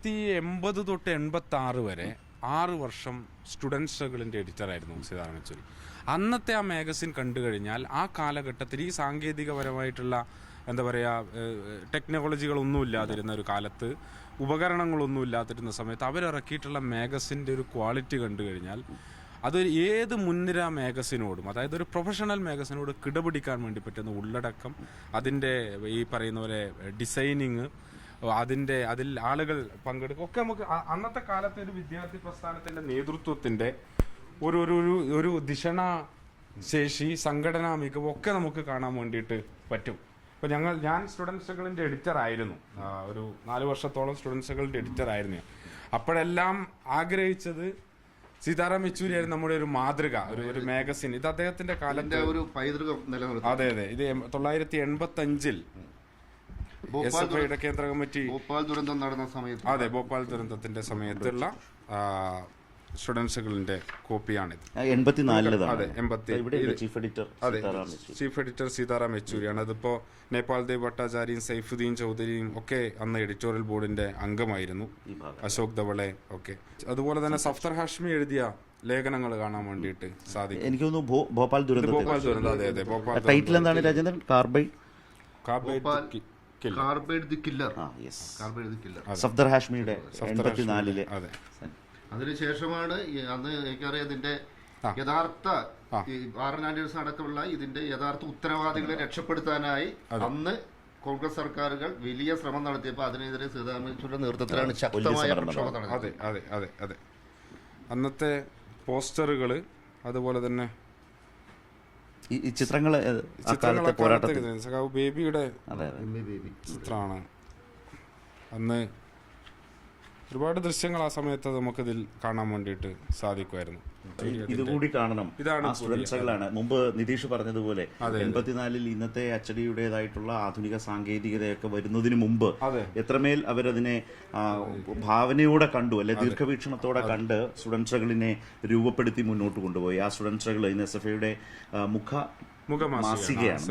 1980 തൊട്ട് 86 വരെ 6 വർഷം സ്റ്റുഡൻറ് സ്ട്രഗിളിൻ്റെ എഡിറ്ററായിരുന്നു സീതാറാം യെച്ചൂരി. അന്നത്തെ ആ മാഗസിൻ കണ്ടു കഴിഞ്ഞാൽ ആ കാലഘട്ടത്തിൽ ഈ സാങ്കേതികപരമായിട്ടുള്ള എന്താ പറയുക ടെക്നോളജികളൊന്നും ഇല്ലാതിരുന്ന ഒരു കാലത്ത്, ഉപകരണങ്ങളൊന്നും ഇല്ലാതിരുന്ന സമയത്ത് അവരിറക്കിയിട്ടുള്ള മാഗസിൻ്റെ ഒരു ക്വാളിറ്റി കണ്ടു കഴിഞ്ഞാൽ അത് ഏത് മുൻനിര മാഗസിനോടും, അതായത് ഒരു പ്രൊഫഷണൽ മാഗസിനോട് കിടപിടിക്കാൻ വേണ്ടി പറ്റുന്ന ഉള്ളടക്കം, അതിൻ്റെ ഈ പറയുന്ന പോലെ ഡിസൈനിങ്, അതിൽ ആളുകൾ പങ്കെടുക്കും ഒക്കെ നമുക്ക് അന്നത്തെ കാലത്തെ ഒരു വിദ്യാർത്ഥി പ്രസ്ഥാനത്തിൻ്റെ നേതൃത്വത്തിൻ്റെ ഒരു ദിഷണ ശേഷി, സംഘടനാ മികവ് ഒക്കെ നമുക്ക് കാണാൻ വേണ്ടിയിട്ട് പറ്റും. ഇപ്പോൾ ഞാൻ സ്റ്റുഡൻറ് സ്ട്രഗിളിൻ്റെ എഡിറ്റർ ആയിരുന്നു, ഒരു 4 വർഷത്തോളം സ്റ്റുഡൻറ് സ്ട്രഗിളിൻ്റെ എഡിറ്റർ ആയിരുന്നു. അപ്പോഴെല്ലാം ആഗ്രഹിച്ചത് സീതാറാം യെച്ചൂരി ആയിരുന്നു നമ്മുടെ ഒരു മാതൃക, ഒരു മാഗസിൻ. ഇത് അദ്ദേഹത്തിന്റെ കാലത്തെ ഒരു പൈതൃകം നിലനിർത്തും. അതെ, ഇത് 1985 SFIയുടെ കേന്ദ്ര കമ്മിറ്റി ഭോപ്പാൽ ദുരന്തം നടന്ന സമയത്ത്, അതെ, ഭോപ്പാൽ ദുരന്തത്തിന്റെ സമയത്തുള്ള സ്റ്റുഡൻസുകളുടെ കോപ്പിയാണിത്. 84 ചീഫ് എഡിറ്റർ സീതാറാം യെച്ചൂരിയാണ്. അതിപ്പോ നേപ്പാൾ ദേവ് ഭട്ടാചാര്യയും സൈഫുദ്ദീൻ ചൗധരിയും ഒക്കെ അന്ന് എഡിറ്റോറിയൽ ബോർഡിന്റെ അംഗമായിരുന്നു, അശോക് ധവളെ ഒക്കെ. അതുപോലെ തന്നെ സഫ്തർ ഹാഷ്മി എഴുതിയ ലേഖനങ്ങൾ കാണാൻ വേണ്ടിയിട്ട് സാധിക്കും. എനിക്ക് തോന്നുന്നു ഭോപ്പാൽ ദുരന്തം. അതെ, ഭോപ്പാൽ ടൈറ്റിൽ എന്താണ് Rajendran? Carbide the killer. Safdar ഹാഷ്മിയുടെ 84. അതെ. അതിനുശേഷമാണ് അന്ന് എനിക്കറിയാം ഇതിന്റെ യഥാർത്ഥ ആർനാൻഡേഴ്സ് അടക്കമുള്ള ഇതിന്റെ യഥാർത്ഥ ഉത്തരവാദികളെ രക്ഷപ്പെടുത്താനായി അന്ന് കോൺഗ്രസ് സർക്കാരുകൾ വലിയ ശ്രമം നടത്തിയപ്പോൾ അതിനെതിരെ സീതാറാം യെച്ചൂരിയുടെ നേതൃത്വത്തിലാണ് ശക്തമായ പ്രക്ഷോഭം നടന്നത്. അതെ. അന്നത്തെ പോസ്റ്ററുകള്, അതുപോലെ തന്നെ ഈ ചിത്രങ്ങള് ബേബിയുടെ ചിത്രമാണ്. അന്ന് ഒരുപാട് ദൃശ്യങ്ങൾ ആ സമയത്ത് നമുക്കിതിൽ കാണാൻ വേണ്ടിയിട്ട് സാധിക്കുമായിരുന്നു. ഇതുകൂടി കാണണം. ഇതാണ് സ്റ്റുഡൻസുകളാണ്. മുമ്പ് നിതീഷ് പറഞ്ഞതുപോലെ 84 ഇന്നത്തെ അച്ചടിയുടേതായിട്ടുള്ള ആധുനിക സാങ്കേതികതയൊക്കെ വരുന്നതിന് മുമ്പ് എത്രമേൽ അവരതിനെ ഭാവനയോടെ കണ്ടു, അല്ലെ ദീർഘവീക്ഷണത്തോടെ കണ്ട് സ്റ്റുഡൻസുകളിനെ രൂപപ്പെടുത്തി മുന്നോട്ട് കൊണ്ടുപോയി. ആ സ്റ്റുഡൻസുകൾ ഇന്ന് SFIയുടെ മുഖമാസികയാണ്.